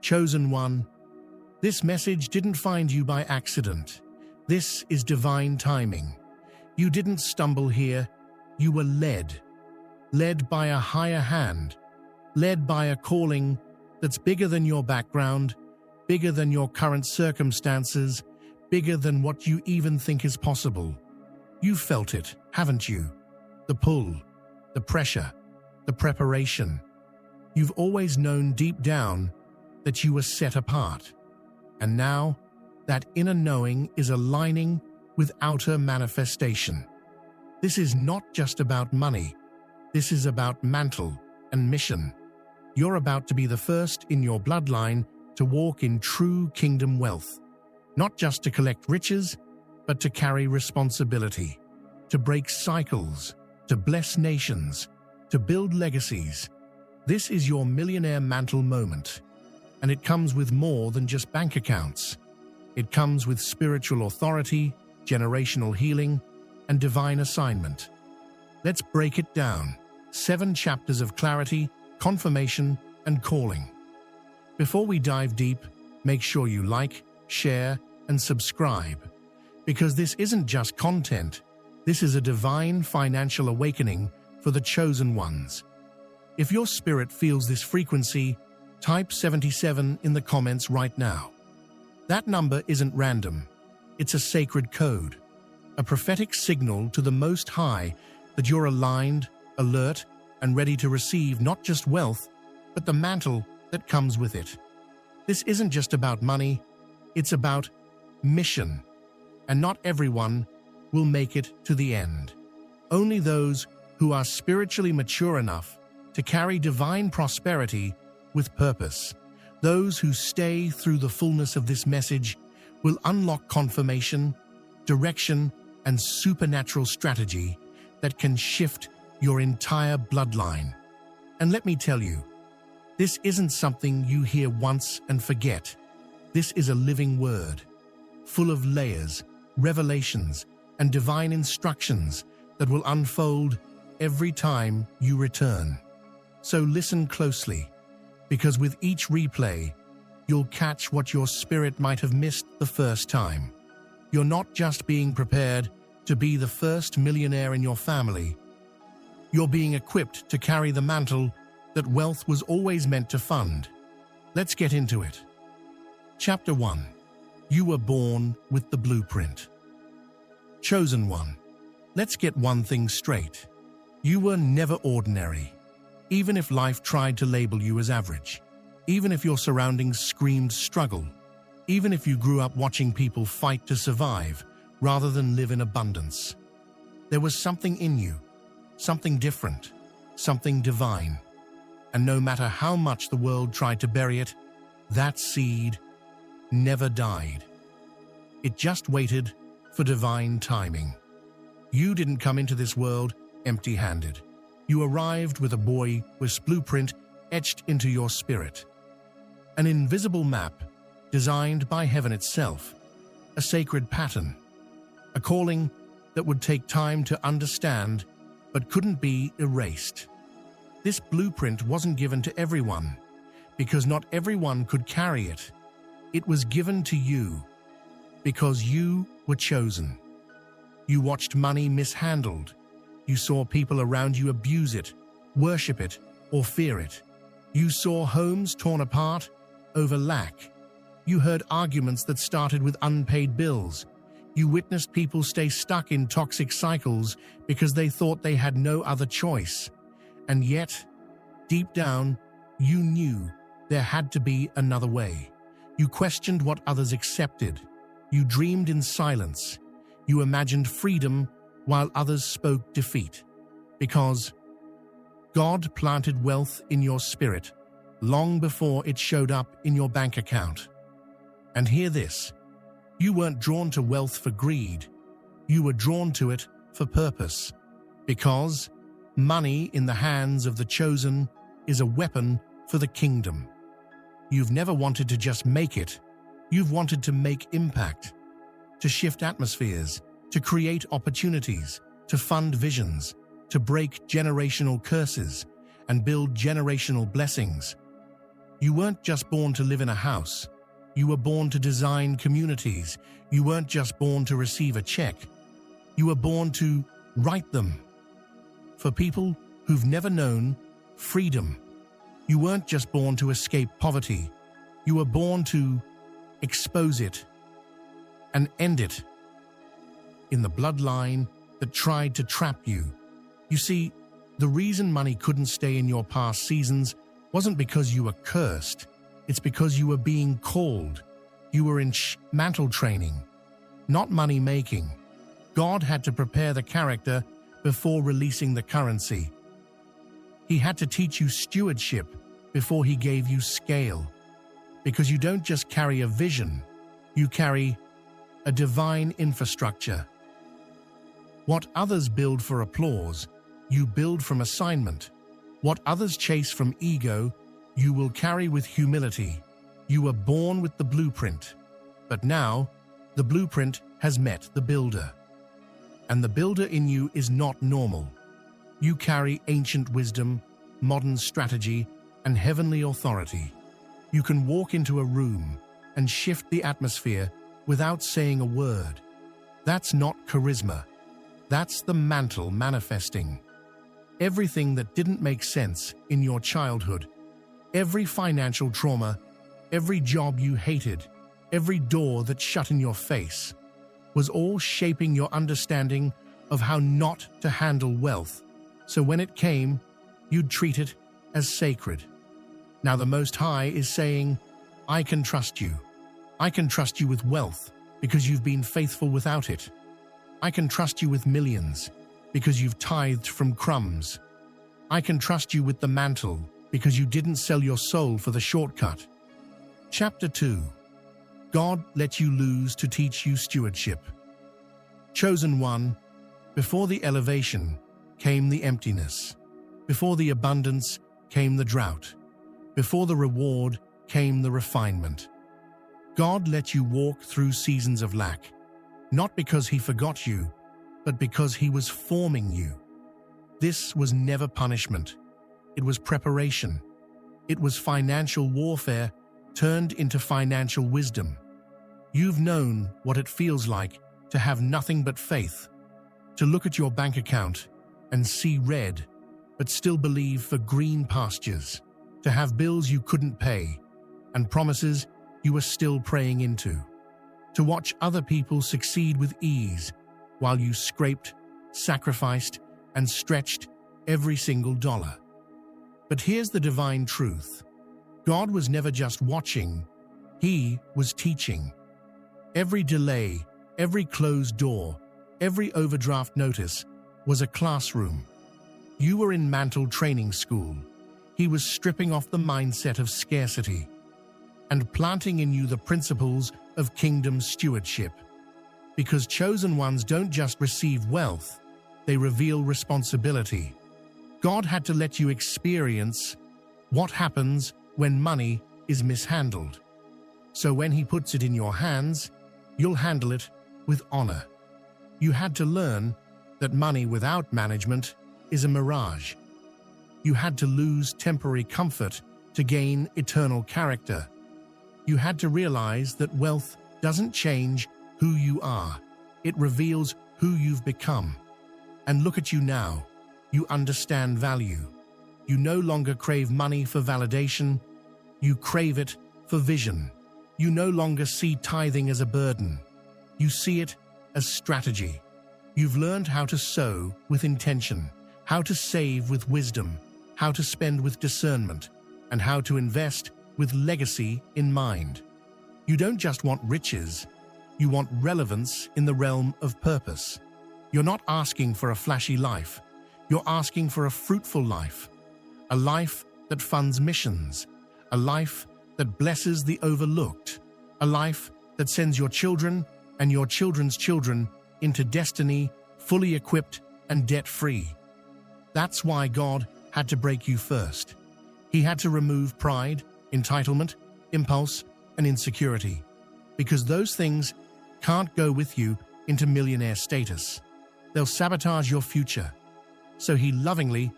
Chosen one, this message didn't find you by accident. This is divine timing. You didn't stumble here, you were led. Led by a higher hand. Led by a calling that's bigger than your background, bigger than your current circumstances, bigger than what you even think is possible. You've felt it, haven't you? The pull, the pressure, the preparation. You've always known deep down that you were set apart. And now, that inner knowing is aligning with outer manifestation. This is not just about money. This is about mantle and mission. You're about to be the first in your bloodline to walk in true kingdom wealth. Not just to collect riches, but to carry responsibility, to break cycles, to bless nations, to build legacies. This is your millionaire mantle moment. And it comes with more than just bank accounts. It comes with spiritual authority, generational healing, and divine assignment. Let's break it down. 7 chapters of clarity, confirmation, and calling. Before we dive deep, make sure you like, share, and subscribe. Because this isn't just content, this is a divine financial awakening for the chosen ones. If your spirit feels this frequency, type 77 in the comments right now. That number isn't random. It's a sacred code, a prophetic signal to the Most High that you're aligned, alert, and ready to receive not just wealth, but the mantle that comes with it. This isn't just about money, it's about mission. And not everyone will make it to the end. Only those who are spiritually mature enough to carry divine prosperity with purpose. Those who stay through the fullness of this message will unlock confirmation, direction, and supernatural strategy that can shift your entire bloodline. And let me tell you, this isn't something you hear once and forget. This is a living word, full of layers, revelations, and divine instructions that will unfold every time you return. So listen closely, because with each replay, you'll catch what your spirit might have missed the first time. You're not just being prepared to be the first millionaire in your family. You're being equipped to carry the mantle that wealth was always meant to fund. Let's get into it. Chapter 1. You were born with the blueprint. Chosen one. Let's get one thing straight. You were never ordinary. Even if life tried to label you as average. Even if your surroundings screamed struggle. Even if you grew up watching people fight to survive rather than live in abundance. There was something in you. Something different, something divine. And no matter how much the world tried to bury it, that seed never died. It just waited for divine timing. You didn't come into this world empty-handed. You arrived with a boy's blueprint etched into your spirit. An invisible map designed by heaven itself, a sacred pattern, a calling that would take time to understand but couldn't be erased. This blueprint wasn't given to everyone, because not everyone could carry it. It was given to you, because you were chosen. You watched money mishandled. You saw people around you abuse it, worship it, or fear it. You saw homes torn apart over lack. You heard arguments that started with unpaid bills. You witnessed people stay stuck in toxic cycles because they thought they had no other choice. And yet, deep down, you knew there had to be another way. You questioned what others accepted. You dreamed in silence. You imagined freedom while others spoke defeat. Because God planted wealth in your spirit long before it showed up in your bank account. And hear this. You weren't drawn to wealth for greed. You were drawn to it for purpose. Because money in the hands of the chosen is a weapon for the kingdom. You've never wanted to just make it. You've wanted to make impact, to shift atmospheres, to create opportunities, to fund visions, to break generational curses and build generational blessings. You weren't just born to live in a house. You were born to design communities. You weren't just born to receive a check. You were born to write them. For people who've never known freedom. You weren't just born to escape poverty. You were born to expose it and end it in the bloodline that tried to trap you. You see, the reason money couldn't stay in your past seasons wasn't because you were cursed. It's because you were being called. You were in mantle training, not money making. God had to prepare the character before releasing the currency. He had to teach you stewardship before he gave you scale. Because you don't just carry a vision, you carry a divine infrastructure. What others build for applause, you build from assignment. What others chase from ego, you will carry with humility. You were born with the blueprint, but now the blueprint has met the builder. And the builder in you is not normal. You carry ancient wisdom, modern strategy, and heavenly authority. You can walk into a room and shift the atmosphere without saying a word. That's not charisma. That's the mantle manifesting. Everything that didn't make sense in your childhood, every financial trauma, every job you hated, every door that shut in your face, was all shaping your understanding of how not to handle wealth. So when it came, you'd treat it as sacred. Now the Most High is saying, I can trust you. I can trust you with wealth because you've been faithful without it. I can trust you with millions because you've tithed from crumbs. I can trust you with the mantle because you didn't sell your soul for the shortcut. Chapter 2. God let you lose to teach you stewardship. Chosen one, before the elevation came the emptiness. Before the abundance came the drought. Before the reward came the refinement. God let you walk through seasons of lack, not because he forgot you, but because he was forming you. This was never punishment. It was preparation. It was financial warfare turned into financial wisdom. You've known what it feels like to have nothing but faith, to look at your bank account and see red, but still believe for green pastures, to have bills you couldn't pay and promises you were still praying into, to watch other people succeed with ease while you scraped, sacrificed, and stretched every single dollar. But here's the divine truth. God was never just watching, he was teaching. Every delay, every closed door, every overdraft notice was a classroom. You were in Mantle training school. He was stripping off the mindset of scarcity and planting in you the principles of kingdom stewardship. Because chosen ones don't just receive wealth, they reveal responsibility. God had to let you experience what happens when money is mishandled. So when he puts it in your hands, you'll handle it with honor. You had to learn that money without management is a mirage. You had to lose temporary comfort to gain eternal character. You had to realize that wealth doesn't change who you are. It reveals who you've become. And look at you now. You understand value. You no longer crave money for validation. You crave it for vision. You no longer see tithing as a burden. You see it as strategy. You've learned how to sow with intention, how to save with wisdom, how to spend with discernment, and how to invest with legacy in mind. You don't just want riches, you want relevance in the realm of purpose. You're not asking for a flashy life, you're asking for a fruitful life, a life that funds missions, a life that blesses the overlooked, a life that sends your children and your children's children into destiny fully equipped and debt-free. That's why God had to break you first. He had to remove pride, entitlement, impulse, and insecurity, because those things can't go with you into millionaire status. They'll sabotage your future. So he lovingly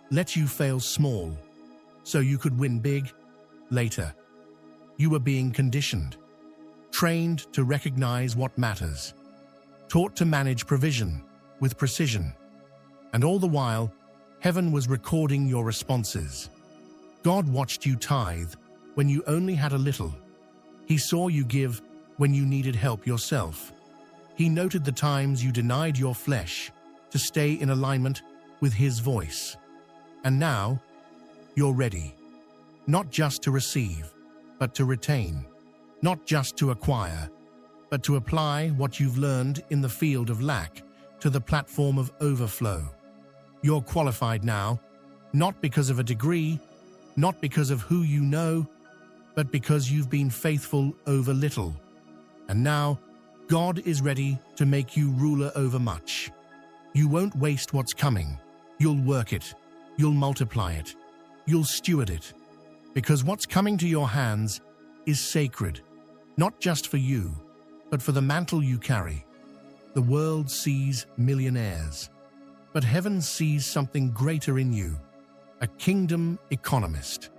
let you fail small, so you could win big later. You were being conditioned, trained to recognize what matters, taught to manage provision with precision. And all the while, heaven was recording your responses. God watched you tithe when you only had a little. He saw you give when you needed help yourself. He noted the times you denied your flesh to stay in alignment with His voice. And now, you're ready, not just to receive, but to retain, not just to acquire, but to apply what you've learned in the field of lack to the platform of overflow. You're qualified now, not because of a degree, not because of who you know, but because you've been faithful over little. And now, God is ready to make you ruler over much. You won't waste what's coming. You'll work it. You'll multiply it. You'll steward it. Because what's coming to your hands is sacred, not just for you, but for the mantle you carry. The world sees millionaires, but heaven sees something greater in you, a kingdom economist,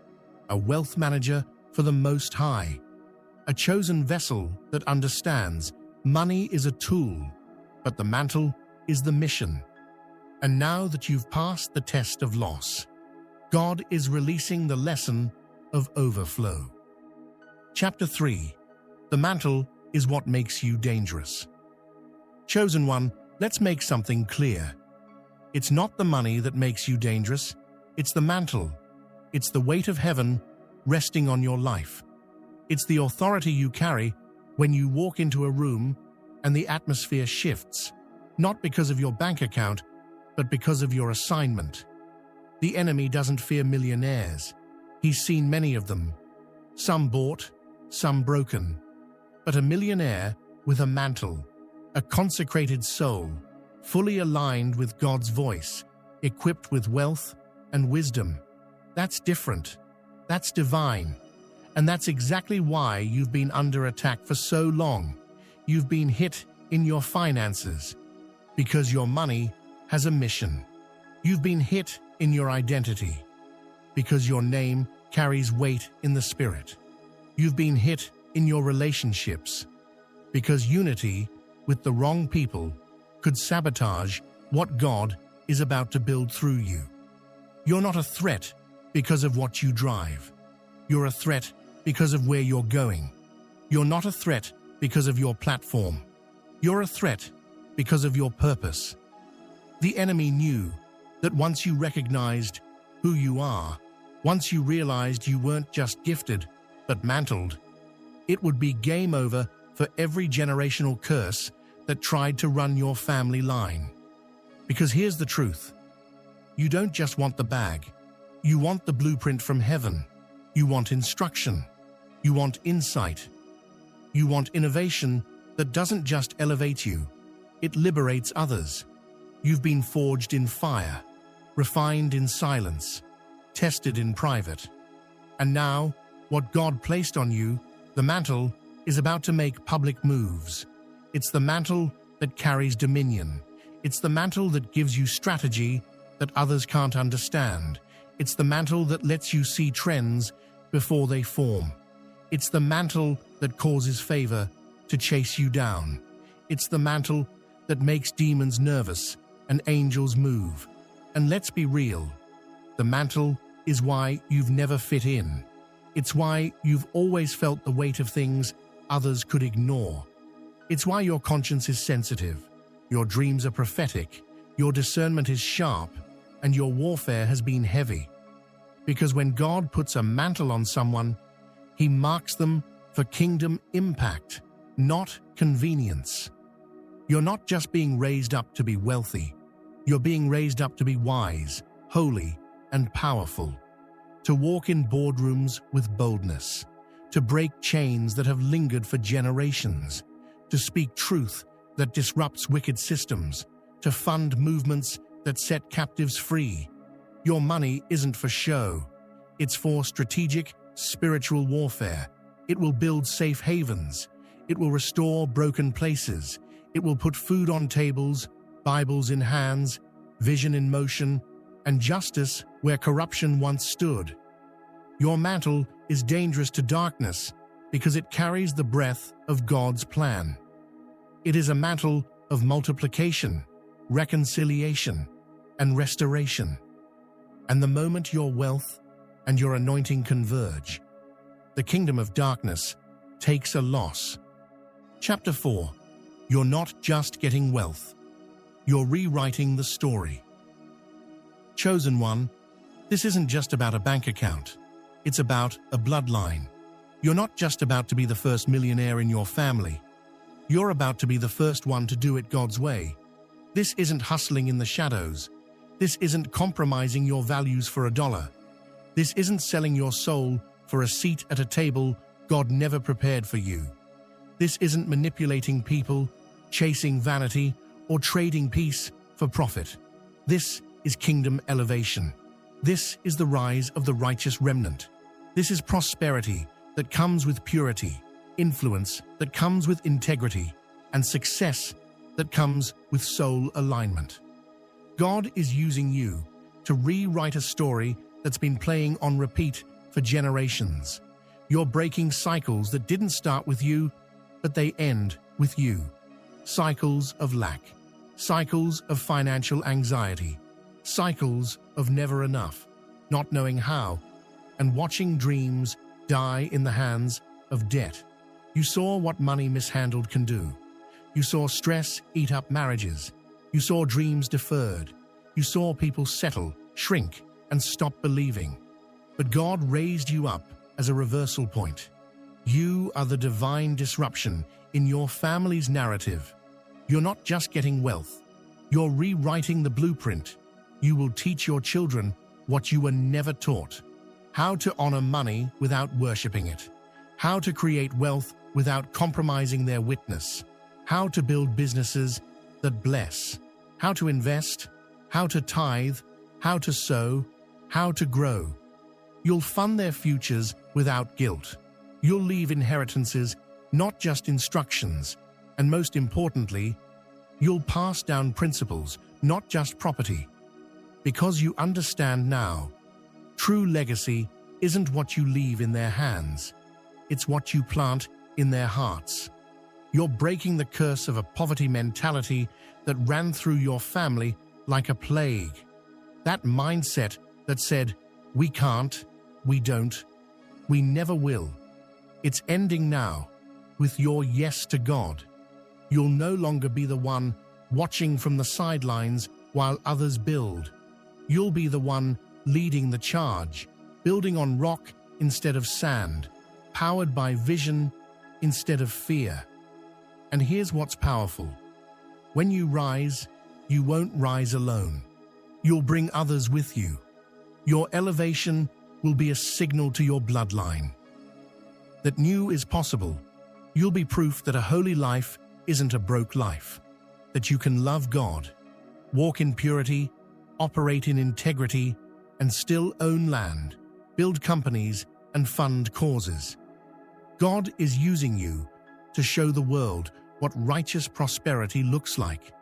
a wealth manager for the Most High, a chosen vessel that understands money is a tool, but the mantle is the mission. And now that you've passed the test of loss, God is releasing the lesson of overflow. Chapter 3. The mantle is what makes you dangerous. Chosen one, let's make something clear. It's not the money that makes you dangerous, it's the mantle. It's the weight of heaven resting on your life. It's the authority you carry when you walk into a room and the atmosphere shifts, not because of your bank account, but because of your assignment. The enemy doesn't fear millionaires. He's seen many of them, some bought, some broken. But a millionaire with a mantle, a consecrated soul, fully aligned with God's voice, equipped with wealth and wisdom, that's different. That's divine. And that's exactly why you've been under attack for so long. You've been hit in your finances because your money has a mission. You've been hit in your identity because your name carries weight in the spirit. You've been hit in your relationships because unity with the wrong people could sabotage what God is about to build through you. You're not a threat because of what you drive. You're a threat because of where you're going. You're not a threat because of your platform. You're a threat because of your purpose. The enemy knew that once you recognized who you are, once you realized you weren't just gifted, but mantled, it would be game over for every generational curse that tried to run your family line. Because here's the truth. You don't just want the bag. You want the blueprint from heaven. You want instruction. You want insight. You want innovation that doesn't just elevate you, it liberates others. You've been forged in fire, refined in silence, tested in private. And now, what God placed on you, the mantle, is about to make public moves. It's the mantle that carries dominion. It's the mantle that gives you strategy that others can't understand. It's the mantle that lets you see trends before they form. It's the mantle that causes favor to chase you down. It's the mantle that makes demons nervous and angels move. And let's be real, the mantle is why you've never fit in. It's why you've always felt the weight of things others could ignore. It's why your conscience is sensitive, your dreams are prophetic, your discernment is sharp, and your warfare has been heavy. Because when God puts a mantle on someone, He marks them for kingdom impact, not convenience. You're not just being raised up to be wealthy. You're being raised up to be wise, holy, and powerful. To walk in boardrooms with boldness. To break chains that have lingered for generations. To speak truth that disrupts wicked systems. To fund movements that set captives free. Your money isn't for show. It's for strategic, spiritual warfare. It will build safe havens. It will restore broken places. It will put food on tables, Bibles in hands, vision in motion, and justice where corruption once stood. Your mantle is dangerous to darkness because it carries the breath of God's plan. It is a mantle of multiplication, reconciliation, and restoration. And the moment your wealth and your anointing converge, the kingdom of darkness takes a loss. Chapter 4. You're not just getting wealth. You're rewriting the story. Chosen one, this isn't just about a bank account. It's about a bloodline. You're not just about to be the first millionaire in your family. You're about to be the first one to do it God's way. This isn't hustling in the shadows. This isn't compromising your values for $1. This isn't selling your soul for a seat at a table God never prepared for you. This isn't manipulating people, chasing vanity, or trading peace for profit. This is kingdom elevation. This is the rise of the righteous remnant. This is prosperity that comes with purity, influence that comes with integrity, and success that comes with soul alignment. God is using you to rewrite a story that's been playing on repeat for generations. You're breaking cycles that didn't start with you, but they end with you. Cycles of lack, cycles of financial anxiety, cycles of never enough, not knowing how, and watching dreams die in the hands of debt. You saw what money mishandled can do. You saw stress eat up marriages. You saw dreams deferred. You saw people settle, shrink, and stop believing. But God raised you up as a reversal point. You are the divine disruption in your family's narrative. You're not just getting wealth. You're rewriting the blueprint. You will teach your children what you were never taught. How to honor money without worshiping it. How to create wealth without compromising their witness. How to build businesses that bless. How to invest. How to tithe. How to sow. How to grow. You'll fund their futures without guilt. You'll leave inheritances, not just instructions. And most importantly, you'll pass down principles, not just property. Because you understand now, true legacy isn't what you leave in their hands. It's what you plant in their hearts. You're breaking the curse of a poverty mentality that ran through your family like a plague. That mindset that said, we can't, we don't, we never will. It's ending now with your yes to God. You'll no longer be the one watching from the sidelines while others build. You'll be the one leading the charge, building on rock instead of sand, powered by vision instead of fear. And here's what's powerful. When you rise, you won't rise alone. You'll bring others with you. Your elevation will be a signal to your bloodline that new is possible. You'll be proof that a holy life isn't a broke life, that you can love God, walk in purity, operate in integrity, and still own land, build companies, and fund causes. God is using you to show the world what righteous prosperity looks like.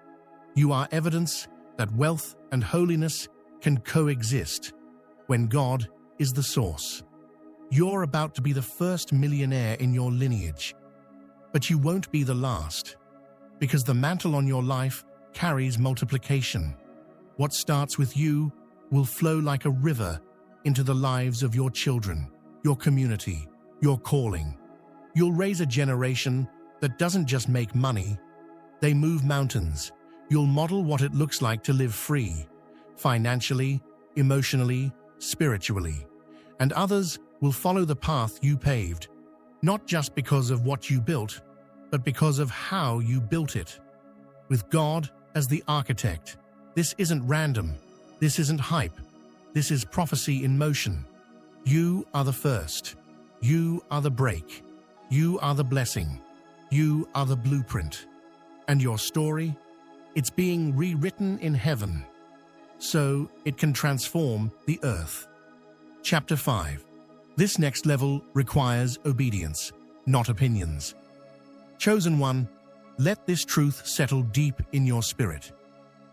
You are evidence that wealth and holiness can coexist when God is the source. You're about to be the first millionaire in your lineage, but you won't be the last, because the mantle on your life carries multiplication. What starts with you will flow like a river into the lives of your children, your community, your calling. You'll raise a generation that doesn't just make money, they move mountains. You'll model what it looks like to live free, financially, emotionally, spiritually. And others will follow the path you paved, not just because of what you built, but because of how you built it. With God as the architect, this isn't random, this isn't hype, this is prophecy in motion. You are the first. You are the break. You are the blessing. You are the blueprint. And your story? It's being rewritten in heaven, so it can transform the earth. Chapter 5. This next level requires obedience, not opinions. Chosen one, let this truth settle deep in your spirit.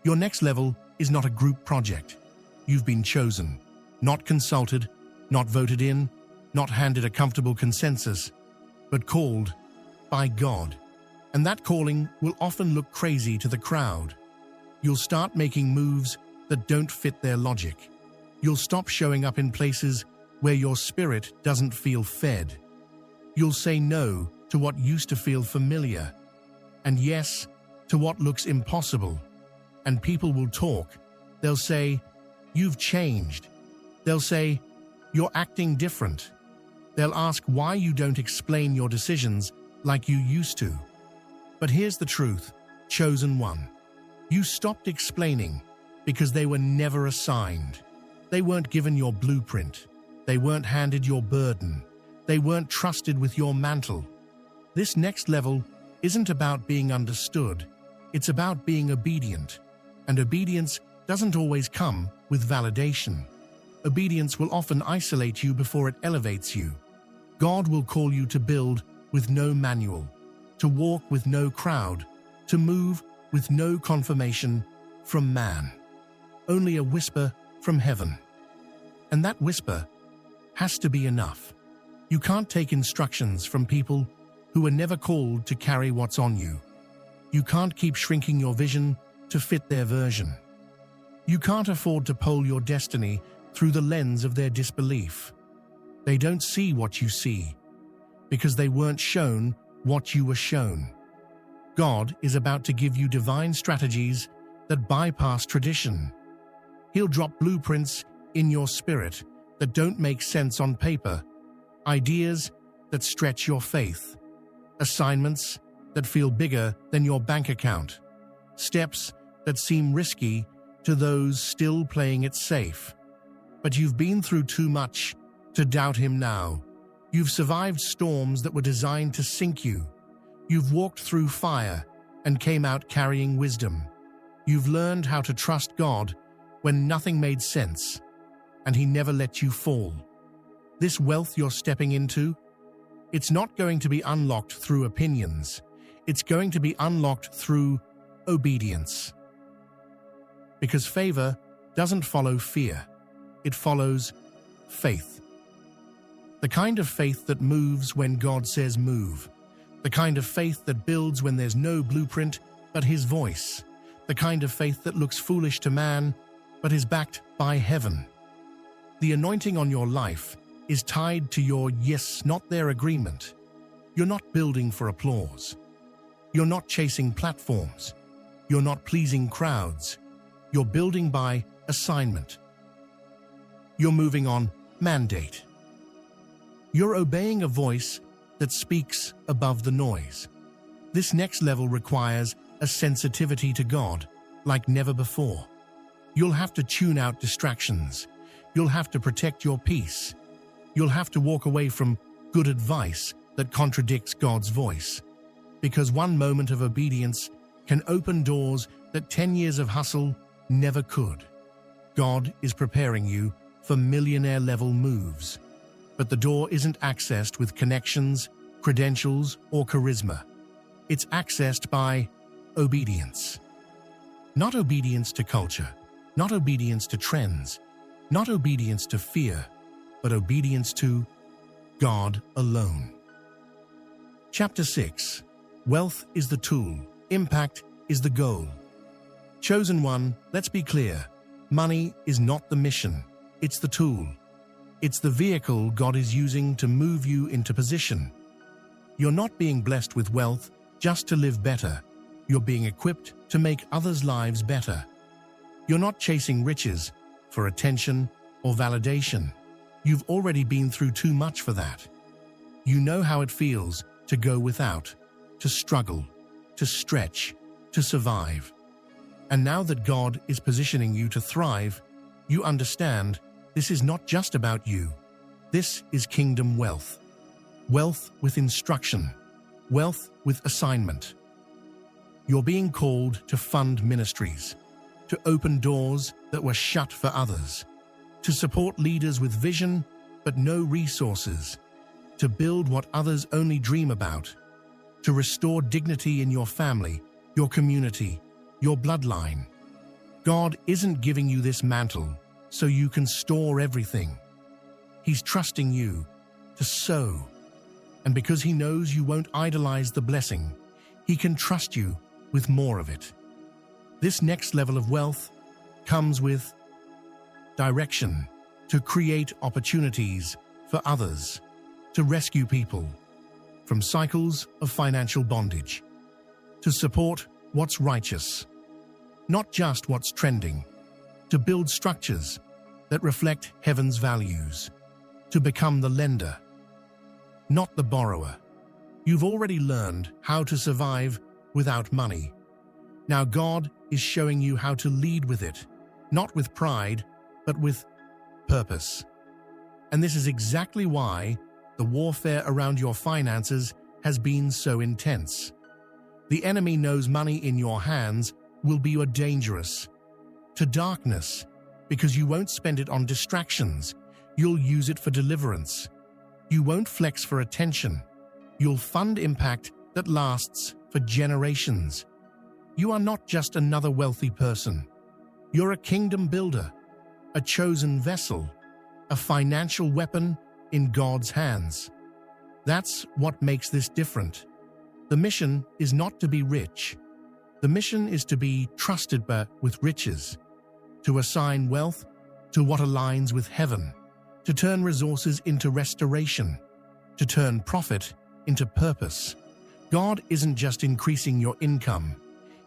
Your next level is not a group project. You've been chosen, not consulted, Not voted in, not handed a comfortable consensus, but called by God. And that calling will often look crazy to the crowd. You'll start making moves that don't fit their logic. You'll stop showing up in places where your spirit doesn't feel fed. You'll say no to what used to feel familiar, and yes to what looks impossible. And people will talk. They'll say, "You've changed." They'll say, "You're acting different." They'll ask why you don't explain your decisions like you used to. But here's the truth, chosen one. You stopped explaining because they were never assigned. They weren't given your blueprint. They weren't handed your burden. They weren't trusted with your mantle. This next level isn't about being understood. It's about being obedient. And obedience doesn't always come with validation. Obedience will often isolate you before it elevates you. God will call you to build with no manual, to walk with no crowd, to move with no confirmation from man. Only a whisper from heaven. And that whisper has to be enough. You can't take instructions from people who were never called to carry what's on you. You can't keep shrinking your vision to fit their version. You can't afford to poll your destiny through the lens of their disbelief. They don't see what you see because they weren't shown what you were shown. God is about to give you divine strategies that bypass tradition. He'll drop blueprints in your spirit that don't make sense on paper, ideas that stretch your faith, assignments that feel bigger than your bank account, steps that seem risky to those still playing it safe. But you've been through too much to doubt him now. You've survived storms that were designed to sink you. You've walked through fire and came out carrying wisdom. You've learned how to trust God when nothing made sense, and he never let you fall. This wealth you're stepping into, it's not going to be unlocked through opinions. It's going to be unlocked through obedience. Because favor doesn't follow fear. It follows faith. The kind of faith that moves when God says move. The kind of faith that builds when there's no blueprint but his voice. The kind of faith that looks foolish to man but is backed by heaven. The anointing on your life is tied to your yes, not their agreement. You're not building for applause. You're not chasing platforms. You're not pleasing crowds. You're building by assignment. You're moving on mandate. You're obeying a voice that speaks above the noise. This next level requires a sensitivity to God like never before. You'll have to tune out distractions. You'll have to protect your peace. You'll have to walk away from good advice that contradicts God's voice. Because one moment of obedience can open doors that 10 years of hustle never could. God is preparing you for millionaire-level moves. But the door isn't accessed with connections, credentials, or charisma. It's accessed by obedience. Not obedience to culture, not obedience to trends, not obedience to fear, but obedience to God alone. Chapter 6. Wealth is the tool. Impact is the goal. Chosen one, let's be clear. Money is not the mission. It's the tool. It's the vehicle God is using to move you into position. You're not being blessed with wealth just to live better. You're being equipped to make others' lives better. You're not chasing riches for attention or validation. You've already been through too much for that. You know how it feels to go without, to struggle, to stretch, to survive. And now that God is positioning you to thrive, you understand this is not just about you. This is kingdom wealth. Wealth with instruction. Wealth with assignment. You're being called to fund ministries, to open doors that were shut for others, to support leaders with vision but no resources, to build what others only dream about, to restore dignity in your family, your community, your bloodline. God isn't giving you this mantle so you can store everything. He's trusting you to sow. And because he knows you won't idolize the blessing, he can trust you with more of it. This next level of wealth comes with direction to create opportunities for others, to rescue people from cycles of financial bondage, to support what's righteous, not just what's trending, to build structures that reflect heaven's values, to become the lender, not the borrower. You've already learned how to survive without money. Now God is showing you how to lead with it, not with pride, but with purpose. And this is exactly why the warfare around your finances has been so intense. The enemy knows money in your hands will be dangerous to darkness because you won't spend it on distractions. You'll use it for deliverance. You won't flex for attention. You'll fund impact that lasts for generations. You are not just another wealthy person. You're a kingdom builder, a chosen vessel, a financial weapon in God's hands. That's what makes this different. The mission is not to be rich. The mission is to be trusted with riches, to assign wealth to what aligns with heaven, to turn resources into restoration, to turn profit into purpose. God isn't just increasing your income,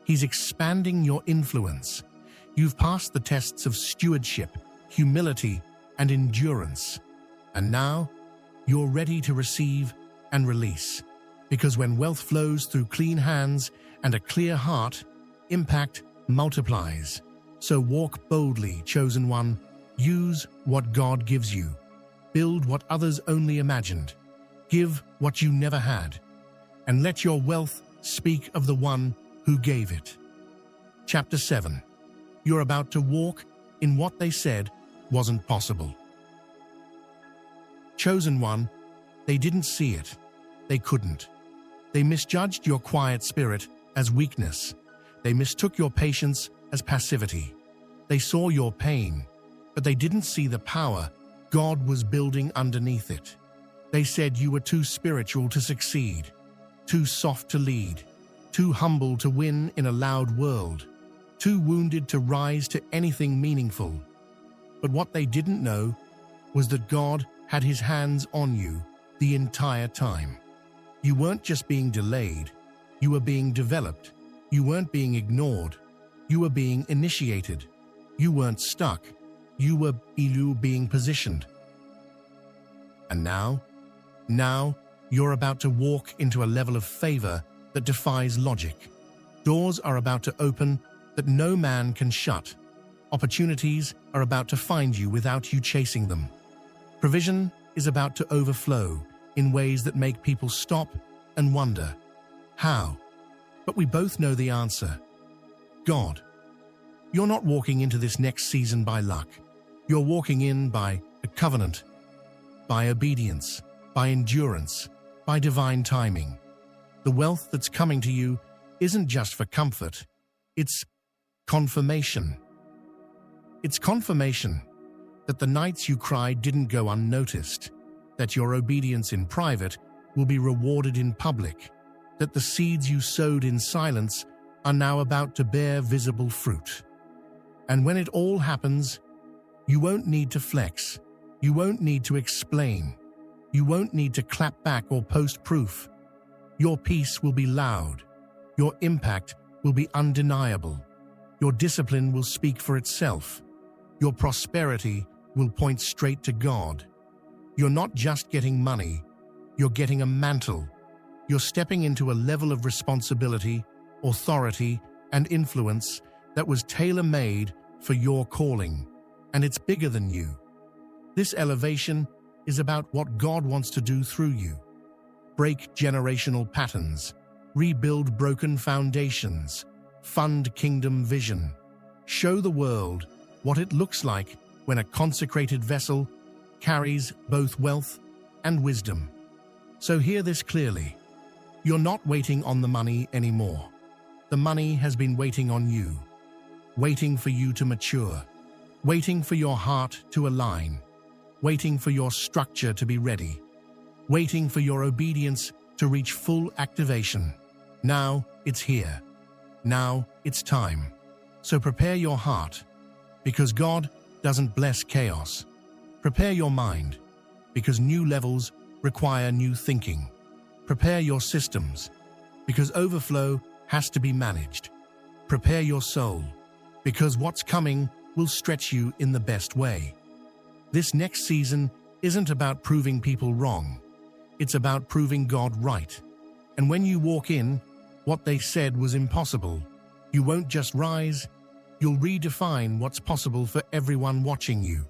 He's expanding your influence. You've passed the tests of stewardship, humility, and endurance. And now, you're ready to receive and release. Because when wealth flows through clean hands and a clear heart, impact multiplies. So walk boldly, chosen one. Use what God gives you. Build what others only imagined. Give what you never had. And let your wealth speak of the one who gave it. Chapter 7. You're about to walk in what they said wasn't possible. Chosen one, they didn't see it. They couldn't. They misjudged your quiet spirit as weakness. They mistook your patience as passivity. They saw your pain, but they didn't see the power God was building underneath it. They said you were too spiritual to succeed, too soft to lead, too humble to win in a loud world, too wounded to rise to anything meaningful. But what they didn't know was that God had His hands on you the entire time. You weren't just being delayed, you were being developed. You weren't being ignored, you were being initiated. You weren't stuck, you were being positioned. And now you're about to walk into a level of favor that defies logic. Doors are about to open that no man can shut. Opportunities are about to find you without you chasing them. Provision is about to overflow in ways that make people stop and wonder, how? But we both know the answer. God. You're not walking into this next season by luck. You're walking in by a covenant, by obedience, by endurance, by divine timing. The wealth that's coming to you isn't just for comfort, it's confirmation. It's confirmation that the nights you cried didn't go unnoticed, that your obedience in private will be rewarded in public, that the seeds you sowed in silence are now about to bear visible fruit. And when it all happens, you won't need to flex, you won't need to explain, you won't need to clap back or post proof. Your peace will be loud, your impact will be undeniable, your discipline will speak for itself, your prosperity will point straight to God. You're not just getting money, you're getting a mantle. You're stepping into a level of responsibility, authority, and influence that was tailor-made for your calling, and it's bigger than you. This elevation is about what God wants to do through you. Break generational patterns, rebuild broken foundations, fund kingdom vision, show the world what it looks like when a consecrated vessel carries both wealth and wisdom. So hear this clearly. You're not waiting on the money anymore. The money has been waiting on you, waiting for you to mature, waiting for your heart to align, waiting for your structure to be ready, waiting for your obedience to reach full activation. Now it's here. Now it's time. So prepare your heart, because God doesn't bless chaos. Prepare your mind, because new levels require new thinking. Prepare your systems, because overflow has to be managed. Prepare your soul, because what's coming will stretch you in the best way. This next season isn't about proving people wrong. It's about proving God right. And when you walk in, what they said was impossible, you won't just rise, you'll redefine what's possible for everyone watching you.